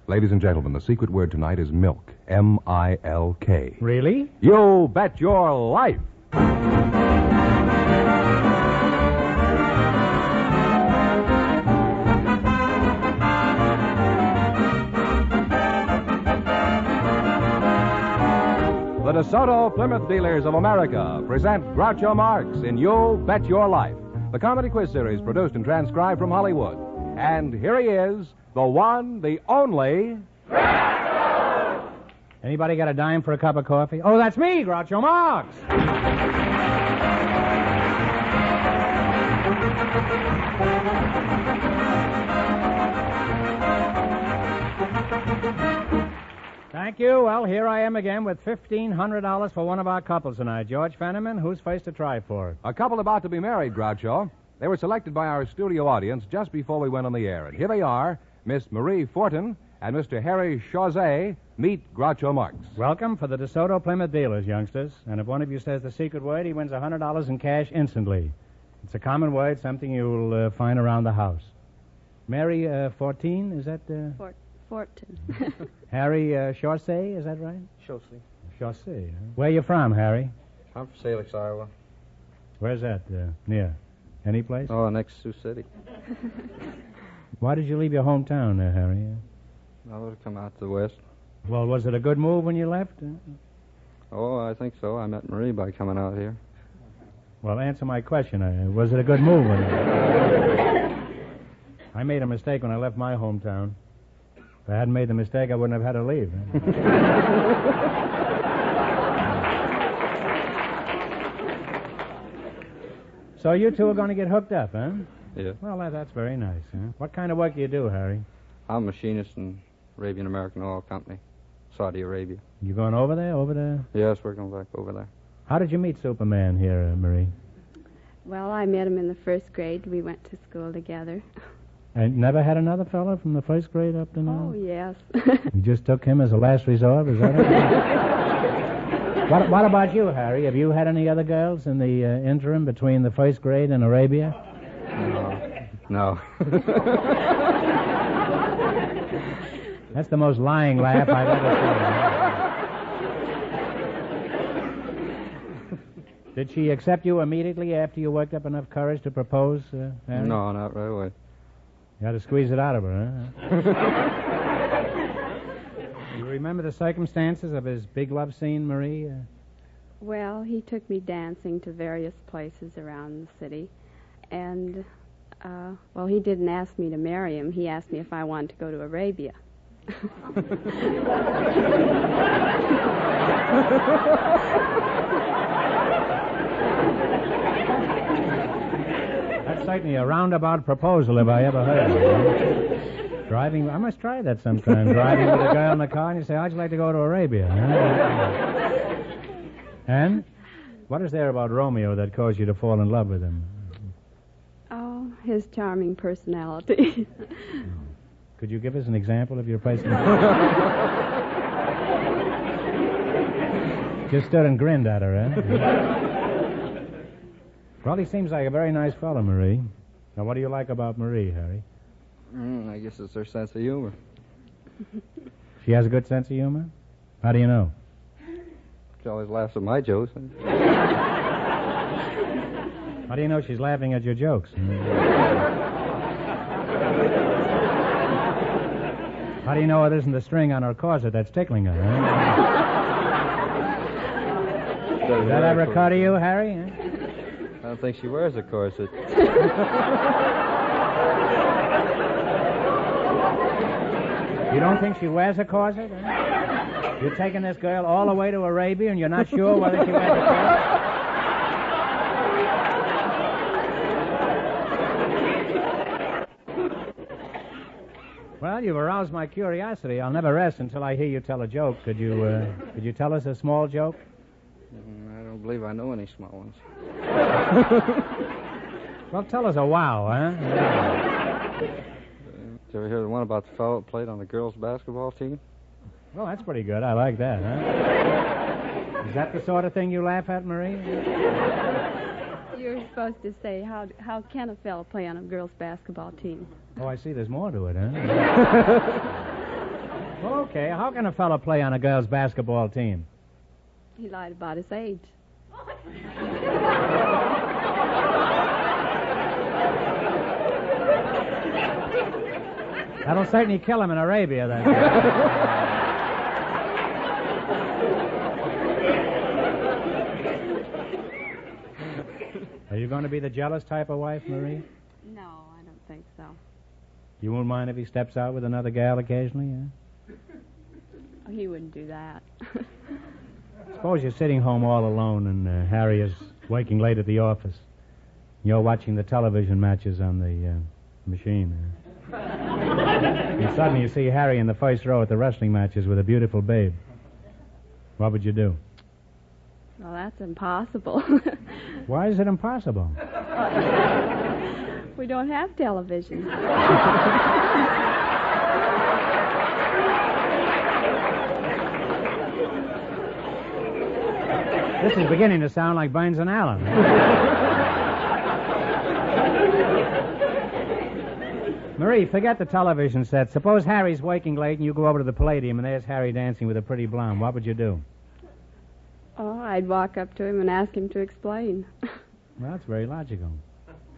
Ladies and gentlemen, the secret word tonight is milk. M-I-L-K. Really? You bet your life! The DeSoto Plymouth Dealers of America present Groucho Marx in You Bet Your Life, the comedy quiz series produced and transcribed from Hollywood. And here he is, the one, the only... Groucho! Anybody got a dime for a cup of coffee? Oh, that's me, Groucho Marx! Thank you. Well, here I am again with $1,500 for one of our couples tonight. George Fenneman, who's first to try for it? A couple about to be married, Groucho. They were selected by our studio audience just before we went on the air. And here they are, Miss Marie Fortin and Mr. Harry Chauzet. Meet Groucho Marx. Welcome for the DeSoto Plymouth Dealers, youngsters. And if one of you says the secret word, he wins $100 in cash instantly. It's a common word, something you'll find around the house. Mary 14, is that... Fortin. Harry Chauzet, is that right? Chaussee. Chauzet. Where you from, Harry? I'm from Salix, Iowa. Where's that? Near? Any place? Oh, next Sioux City. Why did you leave your hometown, Harry? I would have come out to the west. Well, was it a good move when you left? Oh, I think so. I met Marie by coming out here. Well, answer my question. Was it a good move when you left? I made a mistake when I left my hometown. If I hadn't made the mistake, I wouldn't have had to leave. So you two are going to get hooked up, huh? Yeah. Well, that's very nice, huh? What kind of work do you do, Harry? I'm a machinist in Arabian American Oil Company, Saudi Arabia. You going over there? Yes, we're going back over there. How did you meet Superman here, Marie? Well, I met him in the first grade. We went to school together. And never had another fellow from the first grade up to now? Oh, yes. You just took him as a last resort, is that it? What about you, Harry? Have you had any other girls in the interim between the first grade and Arabia? No. That's the most lying laugh I've ever seen. Did she accept you immediately after you worked up enough courage to propose, Harry? No, not right away. You had to squeeze it out of her, huh? You remember the circumstances of his big love scene, Marie? Well, he took me dancing to various places around the city. And, well, he didn't ask me to marry him. He asked me if I wanted to go to Arabia. That's certainly a roundabout proposal if I ever heard it. Driving, I must try that sometime. Driving with a girl in the car and you say, how'd you like to go to Arabia? And what is there about Romeo that caused you to fall in love with him? Oh, his charming personality. Could you give us an example of your personality? Just stood and grinned at her, eh? Well, he seems like a very nice fellow, Marie. Now, what do you like about Marie, Harry? I guess it's her sense of humor. She has a good sense of humor? How do you know? She always laughs at my jokes. How do you know she's laughing at your jokes? How do you know it isn't the string on her corset that's tickling her, huh? Does that ever occur to you, Harry? Eh? I don't think she wears a corset. You don't think she wears a corset? Eh? You're taking this girl all the way to Arabia and you're not sure whether she wears a corset? Well, you've aroused my curiosity. I'll never rest until I hear you tell a joke. Could you tell us a small joke? I don't believe I know any small ones. Well, tell us a wow, huh? Did you ever hear the one about the fellow that played on the girls' basketball team? Well, that's pretty good. I like that, huh? Is that the sort of thing you laugh at, Marie? You're supposed to say, how can a fellow play on a girls' basketball team? Oh, I see. There's more to it, huh? Okay, how can a fellow play on a girls' basketball team? He lied about his age. That'll certainly kill him in Arabia, then. Are you going to be the jealous type of wife, Marie? No, I don't think so. You won't mind if he steps out with another gal occasionally, yeah? Oh, he wouldn't do that. Suppose you're sitting home all alone and Harry is waking late at the office. You're watching the television matches on the machine. And suddenly you see Harry in the first row at the wrestling matches with a beautiful babe. What would you do? Well, that's impossible. Why is it impossible? We don't have television. This is beginning to sound like Burns and Allen. Marie, forget the television set. Suppose Harry's waking late and you go over to the Palladium and there's Harry dancing with a pretty blonde. What would you do? Oh, I'd walk up to him and ask him to explain. Well, that's very logical.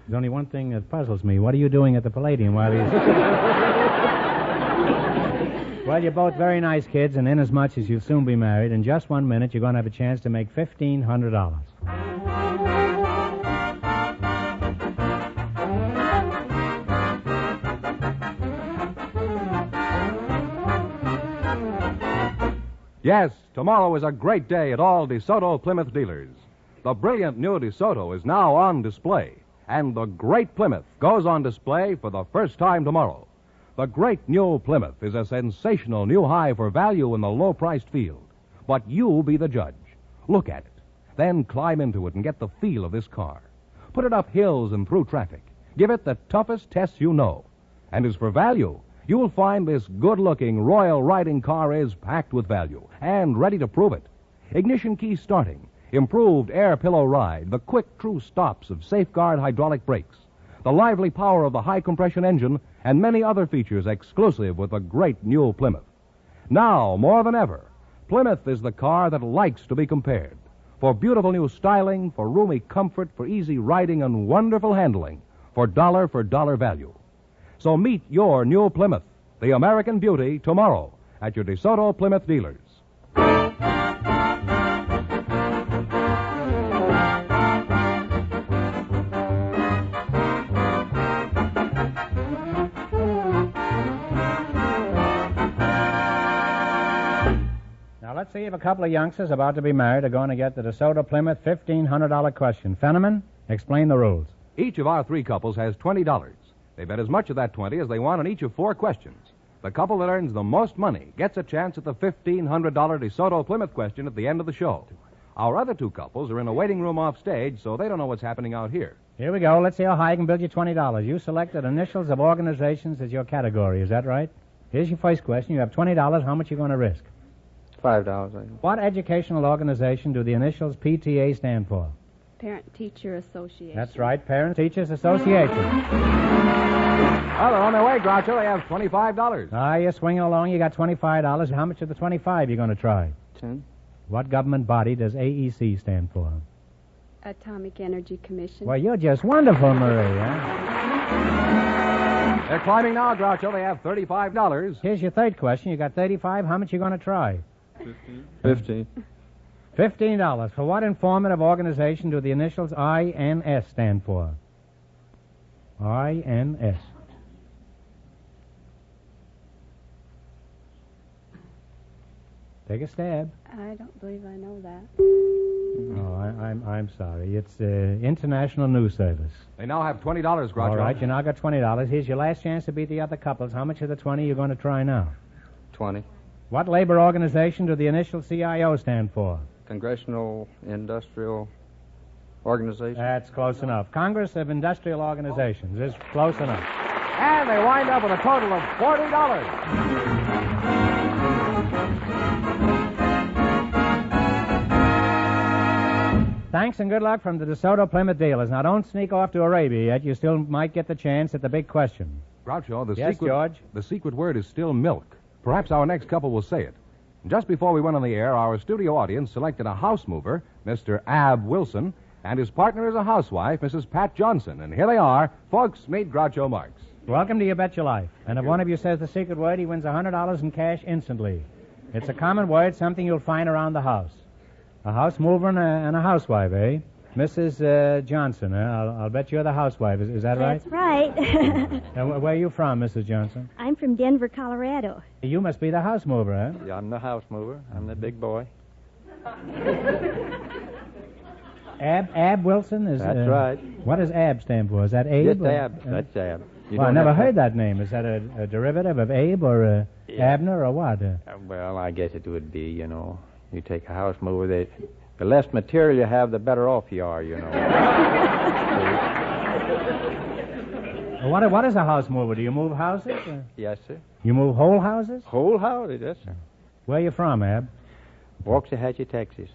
There's only one thing that puzzles me. What are you doing at the Palladium while he's... Well, you're both very nice kids, and inasmuch as you'll soon be married, in just 1 minute you're going to have a chance to make $1,500. Yes, tomorrow is a great day at all DeSoto Plymouth dealers. The brilliant new DeSoto is now on display, and the great Plymouth goes on display for the first time tomorrow. The great new Plymouth is a sensational new high for value in the low-priced field. But you be the judge. Look at it. Then climb into it and get the feel of this car. Put it up hills and through traffic. Give it the toughest tests you know. And as for value, you'll find this good-looking royal riding car is packed with value and ready to prove it. Ignition key starting, improved air pillow ride, the quick true stops of Safeguard hydraulic brakes, the lively power of the high-compression engine, and many other features exclusive with the great new Plymouth. Now, more than ever, Plymouth is the car that likes to be compared. For beautiful new styling, for roomy comfort, for easy riding and wonderful handling, for dollar value. So meet your new Plymouth, the American beauty, tomorrow at your DeSoto Plymouth dealers. Now, let's see if a couple of youngsters about to be married are going to get the DeSoto Plymouth $1,500 question. Fenneman, explain the rules. Each of our three couples has $20. They bet as much of that 20 as they want on each of 4 questions. The couple that earns the most money gets a chance at the $1,500 DeSoto Plymouth question at the end of the show. Our other 2 couples are in a waiting room off stage, so they don't know what's happening out here. Here we go. Let's see how high I can build you $20. You selected initials of organizations as your category. Is that right? Here's your first question. You have $20. How much are you going to risk? $5. What educational organization do the initials PTA stand for? Parent-Teacher Association. That's right, Parent Teachers Association. Well, they're on their way, Groucho. They have $25. You're swinging along. You got $25. How much of the 25 you going to try? 10. What government body does AEC stand for? Atomic Energy Commission. Well, you're just wonderful, Marie, huh? They're climbing now, Groucho. They have $35. Here's your third question. You got 35. How much you going to try? 15. $15. For what informative organization do the initials INS stand for? INS. Take a stab. I don't believe I know that. Oh, I'm sorry. It's International News Service. They now have $20, Groucho. All right, you now got $20. Here's your last chance to beat the other couples. How much of the 20 are you going to try now? 20. What labor organization do the initial CIO stand for? Congressional Industrial Organization. That's close enough. Congress of Industrial Organizations is close enough. And they wind up with a total of $40. Thanks and good luck from the DeSoto Plymouth dealers. Now, don't sneak off to Arabia yet. You still might get the chance at the big question. Groucho, Yes, George? the secret word is still milk. Perhaps our next couple will say it. Just before we went on the air, our studio audience selected a house mover, Mr. Ab Wilson, and his partner is a housewife, Mrs. Pat Johnson. And here they are. Folks, meet Groucho Marx. Welcome to You Bet Your Life. And if one of you says the secret word, he wins $100 in cash instantly. It's a common word, something you'll find around the house. A house mover and a housewife, eh? Mrs. Johnson, I'll bet you're the housewife. Is that right? That's right. And where are you from, Mrs. Johnson? I'm from Denver, Colorado. You must be the house mover, eh? Yeah, I'm the house mover. I'm the big boy. Ab Wilson? That's right. What does Ab stand for? Is that Abe? Just Ab. That's Ab. Well, I never heard that name. Is that a derivative of Abe or Abner or what? Well, I guess it would be, you know. You take a house mover, the less material you have, the better off you are, you know. What is a house mover? Do you move houses? Yes, sir. You move whole houses? Whole houses, yes, sir. Where are you from, Ab? Waxahachie, Texas.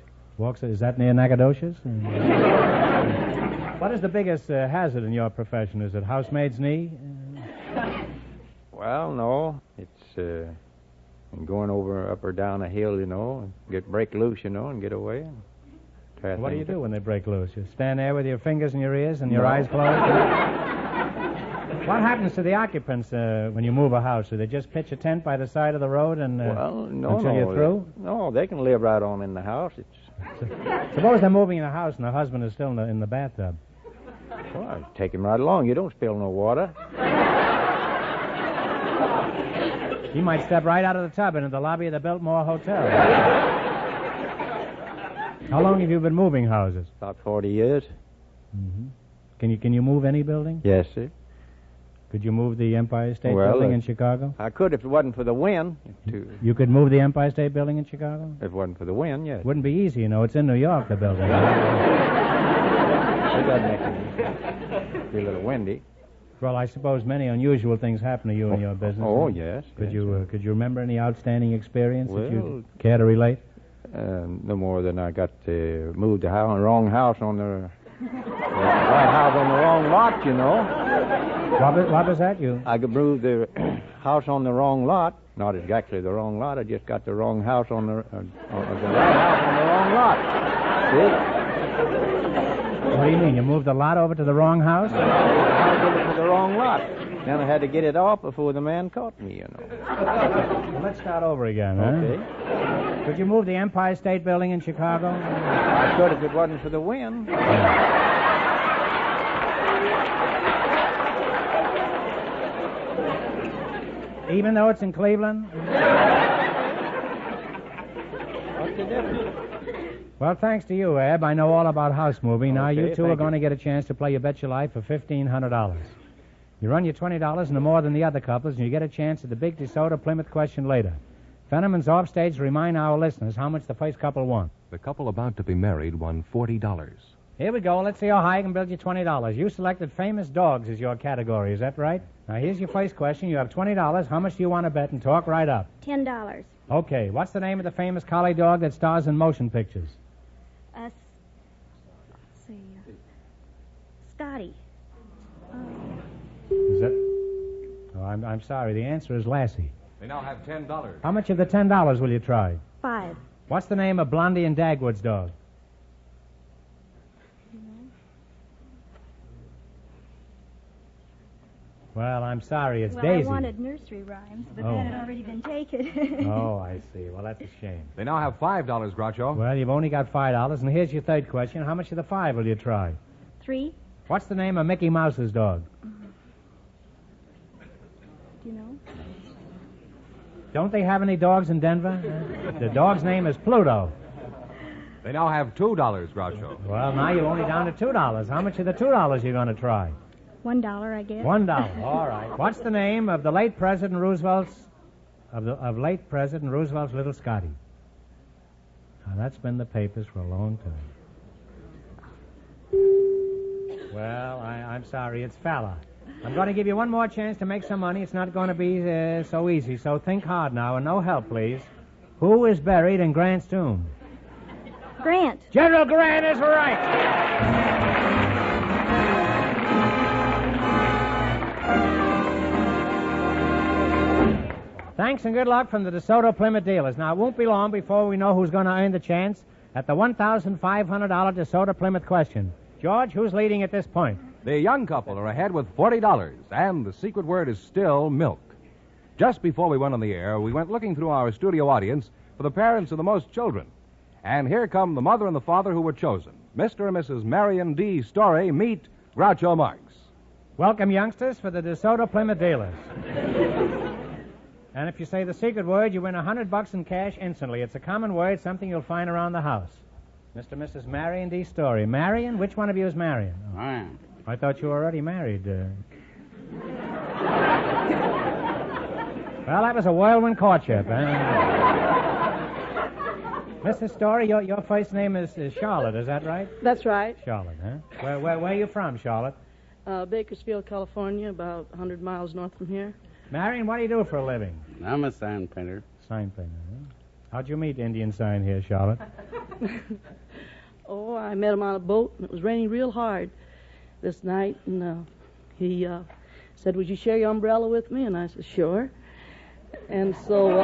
Is that near Nacogdoches? What is the biggest hazard in your profession? Is it housemaid's knee? Well, no. It's going up or down a hill, you know, and break loose, you know, and get away. What do you do when they break loose? You stand there with your fingers in your ears and your eyes closed? What happens to the occupants when you move a house? Do they just pitch a tent by the side of the road and until you're through? No, they can live right on in the house. Suppose they're moving in the house and the husband is still in the bathtub. Well, take him right along. You don't spill no water. He might step right out of the tub into the lobby of the Biltmore Hotel. How long have you been moving houses? About 40 years. Mm-hmm. Can you move any building? Yes, sir. Could you move the Empire State Building in Chicago? I could if it wasn't for the wind. You could move the Empire State Building in Chicago? If it wasn't for the wind, yes. Wouldn't be easy, you know. It's in New York, the building. It does make it be a little windy. Well, I suppose many unusual things happen to you in your business. Oh, yes. Could you remember any outstanding experience that you'd care to relate? No more than I got to move the wrong house on the right house on the wrong lot, you know. What was that, I could move the house on the wrong lot. Not exactly the wrong lot. I just got the wrong house on the right house on the wrong lot. See? What do you mean? You moved the lot over to the wrong house? To the wrong lot. Then I had to get it off before the man caught me, you know. Well, let's start over again, huh? Okay. Could you move the Empire State Building in Chicago? I could if it wasn't for the wind. Even though it's in Cleveland? What's the difference? Well, thanks to you, Ab, I know all about house moving. Now, you two are going to get a chance to play You Bet Your Life for $1,500. You run your $20 no more than the other couples, and you get a chance at the big DeSoto Plymouth question later. Fenneman's offstage to remind our listeners how much the first couple won. The couple about to be married won $40. Here we go. Let's see how high I can build you $20. You selected famous dogs as your category. Is that right? Now, here's your first question. You have $20. How much do you want to bet? And talk right up. $10. Okay. What's the name of the famous collie dog that stars in motion pictures? Let's see. Scotty. Is that... Oh, I'm sorry. The answer is Lassie. They now have $10. How much of the $10 will you try? 5. What's the name of Blondie and Dagwood's dog? Well, I'm sorry. It's Daisy. I wanted nursery rhymes, but that had already been taken. Oh, I see. Well, that's a shame. They now have $5, Groucho. Well, you've only got $5, and here's your third question. How much of the 5 will you try? 3. What's the name of Mickey Mouse's dog? Do you know? Don't they have any dogs in Denver? The dog's name is Pluto. They now have $2, Groucho. Well, now you're only down to $2. How much of the $2 you going to try? $1, I guess. $1. All right. What's the name of the late President Roosevelt's late President Roosevelt's little Scotty? Now, that's been in the papers for a long time. Well, I'm sorry. It's Falla. I'm going to give you one more chance to make some money. It's not going to be so easy, so think hard now, and no help, please. Who is buried in Grant's tomb? Grant. General Grant is right. Thanks and good luck from the DeSoto Plymouth dealers. Now, it won't be long before we know who's going to earn the chance at the $1,500 DeSoto Plymouth question. George, who's leading at this point? The young couple are ahead with $40, and the secret word is still milk. Just before we went on the air, we went looking through our studio audience for the parents of the most children. And here come the mother and the father who were chosen. Mr. and Mrs. Marion D. Story meet Groucho Marx. Welcome, youngsters, for the DeSoto Plymouth dealers. And if you say the secret word, you win $100 in cash instantly. It's a common word, something you'll find around the house. Mr. and Mrs. Marion D. Story. Marion? Which one of you is Marion? Oh. I am. I thought you were already married. Well, that was a whirlwind courtship. Mrs. Story, your first name is Charlotte, is that right? That's right. Charlotte, huh? Where are you from, Charlotte? Bakersfield, California, about 100 miles north from here. Marion, what do you do for a living? I'm a sign painter. Sign painter, huh? How'd you meet Indian Sign here, Charlotte? Oh, I met him on a boat, and it was raining real hard this night, and he said, would you share your umbrella with me? And I said, sure. And so...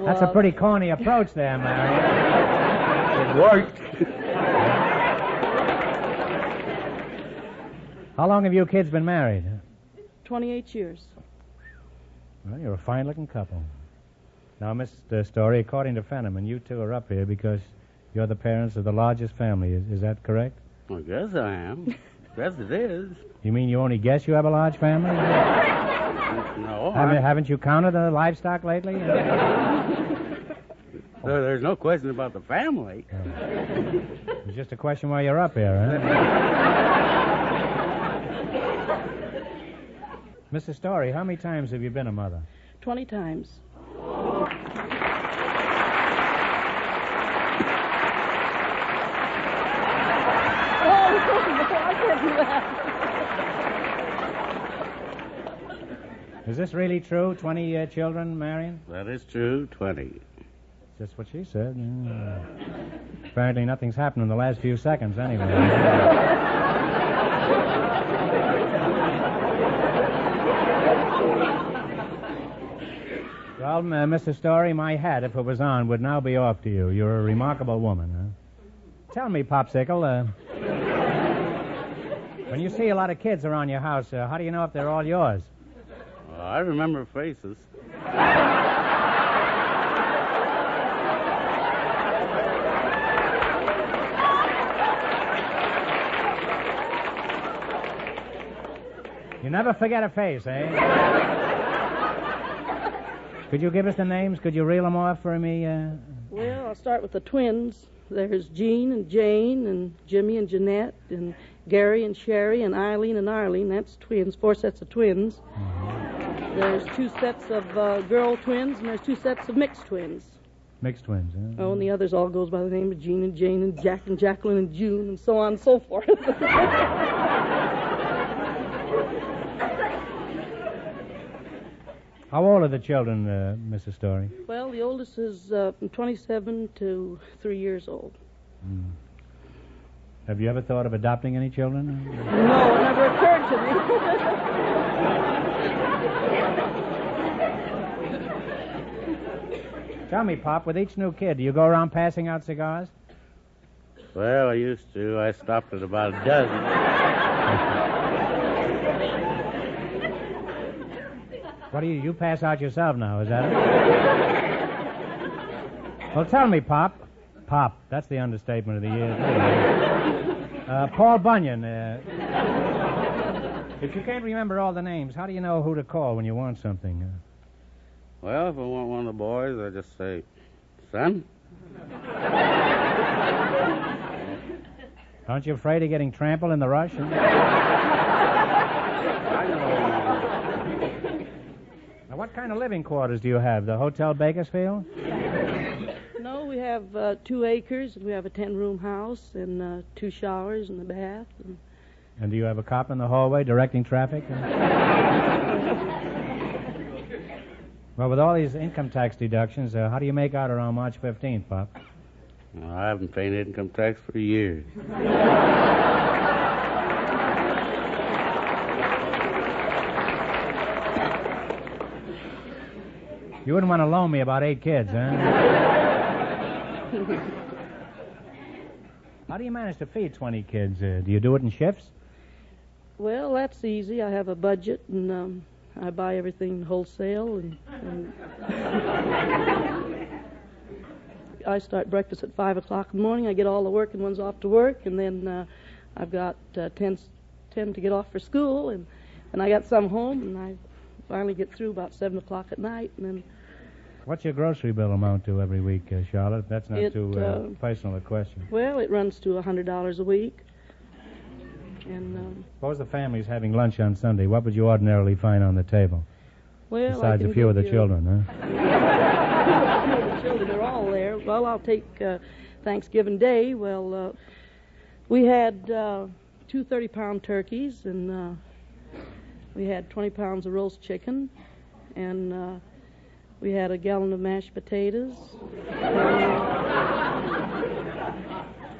That's a pretty corny approach there, Marion. It worked. How long have you kids been married? 28 years. Well, you're a fine-looking couple. Now, Mr. Story, according to Fenneman, you two are up here because you're the parents of the largest family. Is that correct? I guess I am. Yes, it is. You mean you only guess you have a large family? No. Haven't you counted the livestock lately? There's no question about the family. It's just a question why you're up here, huh? Mrs. Story, how many times have you been a mother? 20 times. Is this really true? 20 children, Marion? That is true, 20. Just what she said. Yeah. Apparently nothing's happened in the last few seconds, anyway. Well, Mr. Story, my hat, if it was on, would now be off to you. You're a remarkable woman, huh? Tell me, Popsicle, when you see a lot of kids around your house, how do you know if they're all yours? Well, I remember faces. You never forget a face, eh? Could you give us the names? Could you reel them off for me? Well, I'll start with the twins. There's Jean and Jane and Jimmy and Jeanette and Gary and Sherry and Eileen and Arlene. That's twins, 4 sets of twins. Mm-hmm. There's 2 sets of girl twins, and there's 2 sets of mixed twins. Mixed twins, huh? Oh, and the others all goes by the name of Jean and Jane and Jack and Jacqueline and June and so on and so forth. How old are the children, Mrs. Story? Well, the oldest is from 27 to 3 years old. Mm. Have you ever thought of adopting any children? No, it never occurred to me. Tell me, Pop, with each new kid, do you go around passing out cigars? Well, I used to. I stopped at about a dozen. What do you pass out yourself now, is that it? Well, tell me, Pop. Pop, that's the understatement of the year. Paul Bunyan, if you can't remember all the names, how do you know who to call when you want something? Well, if I want one of the boys, I just say, son. Aren't you afraid of getting trampled in the rush? Now, what kind of living quarters do you have? The Hotel Bakersfield? No, we have 2 acres, and we have a 10-room house, and 2 showers and a bath. And do you have a cop in the hallway directing traffic? Well, with all these income tax deductions, how do you make out around March 15th, Pop? Well, I haven't paid income tax for years. You wouldn't want to loan me about 8 kids, huh? How do you manage to feed 20 kids? Do you do it in shifts? Well, that's easy. I have a budget, and I buy everything wholesale, and I start breakfast at 5 o'clock in the morning. I get all the working ones off to work, and then I've got 10 to get off for school, and I got some home, and I finally get through about 7 o'clock at night, and then... What's your grocery bill amount to every week, Charlotte? That's not too personal a question. Well, it runs to $100 a week. And suppose the family's having lunch on Sunday. What would you ordinarily find on the table? Well, besides a few of the children, huh? The children are all there. Well, I'll take Thanksgiving Day. Well, we had 2 30-pound turkeys, and we had 20 pounds of roast chicken, and we had a gallon of mashed potatoes,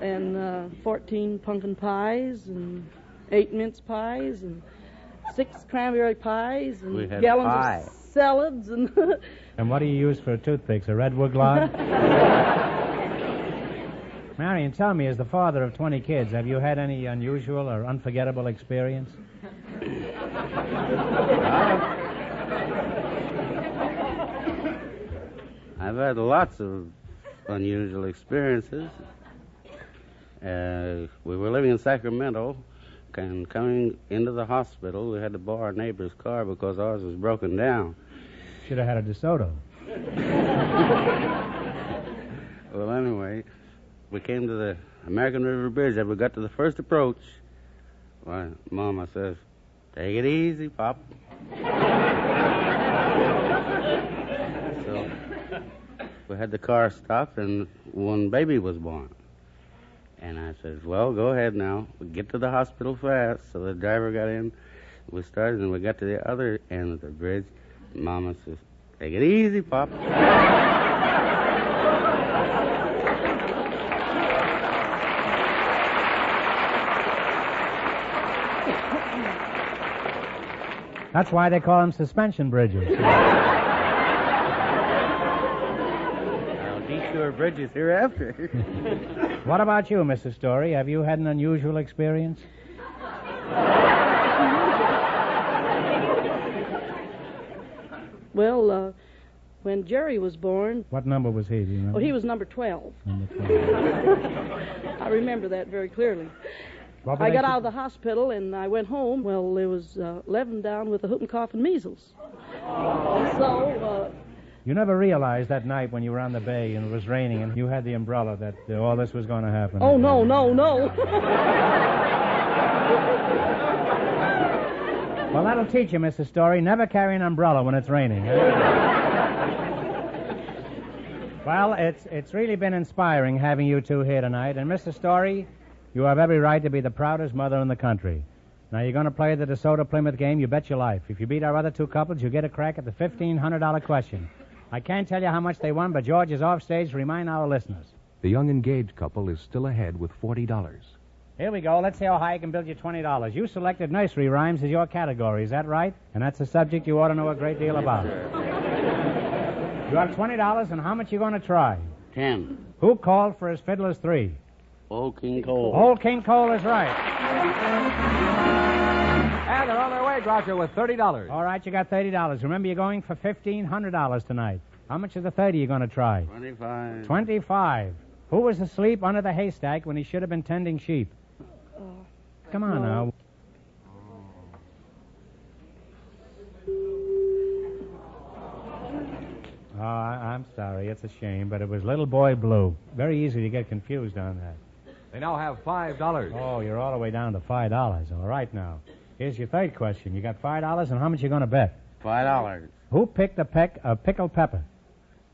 and 14 pumpkin pies, and 8 mince pies, and 6 cranberry pies, and gallons of salads, and... And what do you use for toothpicks, a redwood log? Marion, tell me, as the father of 20 kids, have you had any unusual or unforgettable experience? I've had lots of unusual experiences. We were living in Sacramento, and coming into the hospital, we had to borrow our neighbor's car because ours was broken down. Should have had a DeSoto. Well, anyway, we came to the American River Bridge. As we got to the first approach, why, Mama says, "Take it easy, Pop." So we had the car stopped, and one baby was born. And I said, "Well, go ahead now. We get to the hospital fast." So the driver got in. We started, and we got to the other end of the bridge. Mama says, "Take it easy, Pop." That's why they call them suspension bridges. I'll detour bridges hereafter. What about you, Mrs. Story? Have you had an unusual experience? Well, when Jerry was born... What number was he, do you remember? Oh, he was number 12. Number 12. I remember that very clearly. I got out of the hospital, and I went home. Well, there was 11 down with the whooping cough and measles. So... You never realized that night when you were on the bay and it was raining and you had the umbrella that all this was going to happen. Oh, no. Well, that'll teach you, Mrs. Story. Never carry an umbrella when it's raining. Well, it's really been inspiring having you two here tonight. And, Mrs. Story, you have every right to be the proudest mother in the country. Now, you're going to play the DeSoto Plymouth game, you bet your life. If you beat our other 2 couples, you get a crack at the $1,500 question. I can't tell you how much they won, but George is off stage to remind our listeners. The young engaged couple is still ahead with $40. Here we go. Let's see how high I can build you $20. You selected nursery rhymes as your category. Is that right? And that's a subject you ought to know a great deal about. You got $20, and how much you going to try? 10. Who called for his fiddler's 3? Old King Cole. Old King Cole is right. And they're on their way, Groucho, with $30. All right, you got $30. Remember, you're going for $1,500 tonight. How much of the 30 you going to try? 25. 25. Who was asleep under the haystack when he should have been tending sheep? Come on now. Oh, I'm sorry. It's a shame, but it was Little Boy Blue. Very easy to get confused on that. They now have $5. Oh, you're all the way down to $5. All right, now. Here's your third question. You got $5, and how much you going to bet? $5. Who picked a peck of pickled pepper?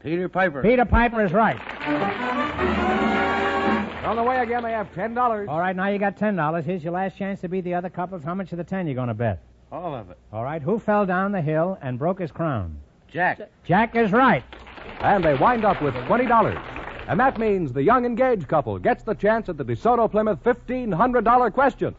Peter Piper. Peter Piper is right. On the way again, they have $10. All right, now you got $10. Here's your last chance to beat the other couples. How much of the 10 you going to bet? All of it. All right, who fell down the hill and broke his crown? Jack. Jack is right. And they wind up with $20. And that means the young engaged couple gets the chance at the DeSoto Plymouth $1,500 question.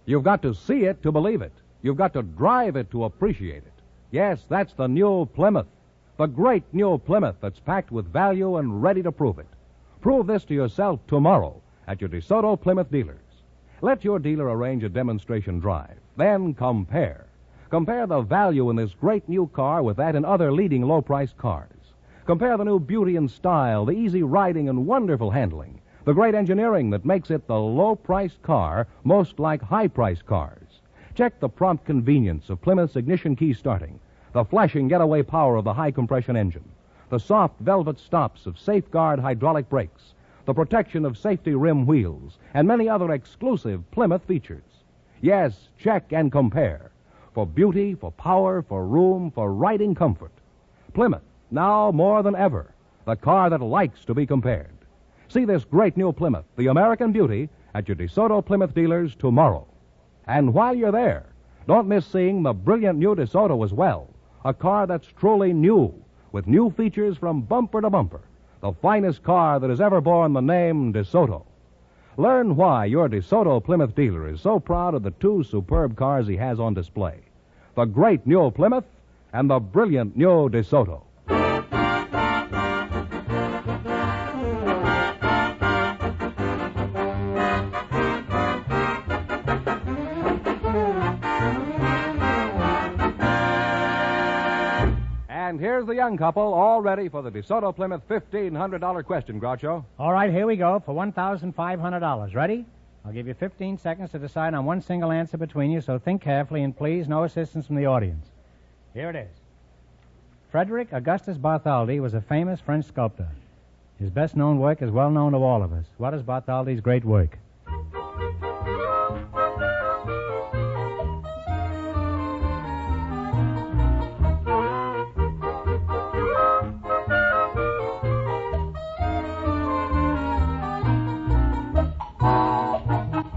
You've got to see it to believe it. You've got to drive it to appreciate it. Yes, that's the new Plymouth. The great new Plymouth that's packed with value and ready to prove it. Prove this to yourself tomorrow at your DeSoto Plymouth dealers. Let your dealer arrange a demonstration drive. Then compare. Compare the value in this great new car with that in other leading low-priced cars. Compare the new beauty and style, the easy riding and wonderful handling, the great engineering that makes it the low-priced car most like high-priced cars. Check the prompt convenience of Plymouth's ignition key starting, the flashing getaway power of the high-compression engine, the soft velvet stops of Safeguard hydraulic brakes, the protection of safety rim wheels, and many other exclusive Plymouth features. Yes, check and compare. For beauty, for power, for room, for riding comfort. Plymouth, now more than ever, the car that likes to be compared. See this great new Plymouth, the American beauty, at your DeSoto Plymouth dealers tomorrow. And while you're there, don't miss seeing the brilliant new DeSoto as well, a car that's truly new, with new features from bumper to bumper, the finest car that has ever borne the name DeSoto. Learn why your DeSoto Plymouth dealer is so proud of the two superb cars he has on display, the great new Plymouth and the brilliant new DeSoto. And here's the young couple all ready for the DeSoto Plymouth $1,500 question, Groucho. All right, here we go for $1,500. Ready? I'll give you 15 seconds to decide on one single answer between you, so think carefully and please, no assistance from the audience. Here it is. Frederick Augustus Bartholdi was a famous French sculptor. His best-known work is well known to all of us. What is Bartholdi's great work?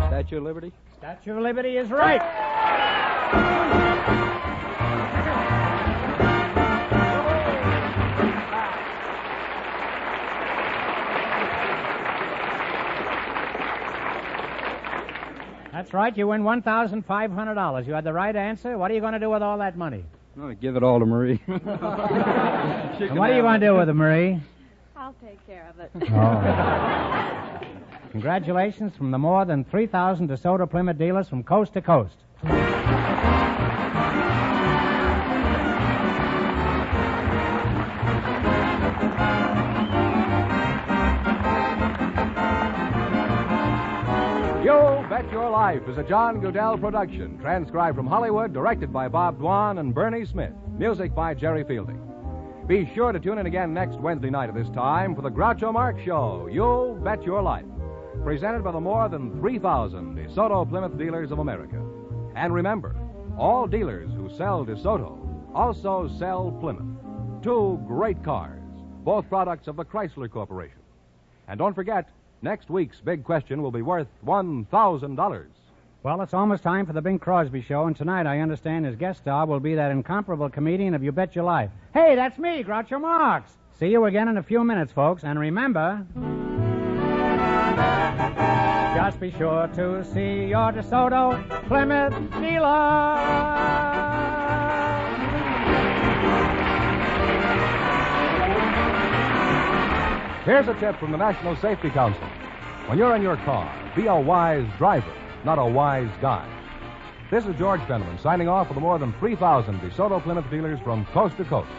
Statue of Liberty? Statue of Liberty is right. That's right. You win $1,500. You had the right answer. What are you going to do with all that money? No, give it all to Marie. And what are you going to do with it, Marie? I'll take care of it. Oh. Congratulations from the more than 3,000 DeSoto Plymouth dealers from coast to coast. You Bet Your Life is a John Goodell production, transcribed from Hollywood, directed by Bob Dwan and Bernie Smith, music by Jerry Fielding. Be sure to tune in again next Wednesday night at this time for the Groucho Marx Show, You Bet Your Life, presented by the more than 3,000 DeSoto Plymouth dealers of America. And remember, all dealers who sell DeSoto also sell Plymouth, two great cars, both products of the Chrysler Corporation. And don't forget, next week's big question will be worth $1,000. Well, it's almost time for the Bing Crosby Show, and tonight I understand his guest star will be that incomparable comedian of You Bet Your Life. Hey, that's me, Groucho Marx. See you again in a few minutes, folks, and remember, just be sure to see your DeSoto Plymouth dealer. Here's a tip from the National Safety Council. When you're in your car, be a wise driver, not a wise guy. This is George Fenneman signing off for the more than 3,000 DeSoto Plymouth dealers from coast to coast.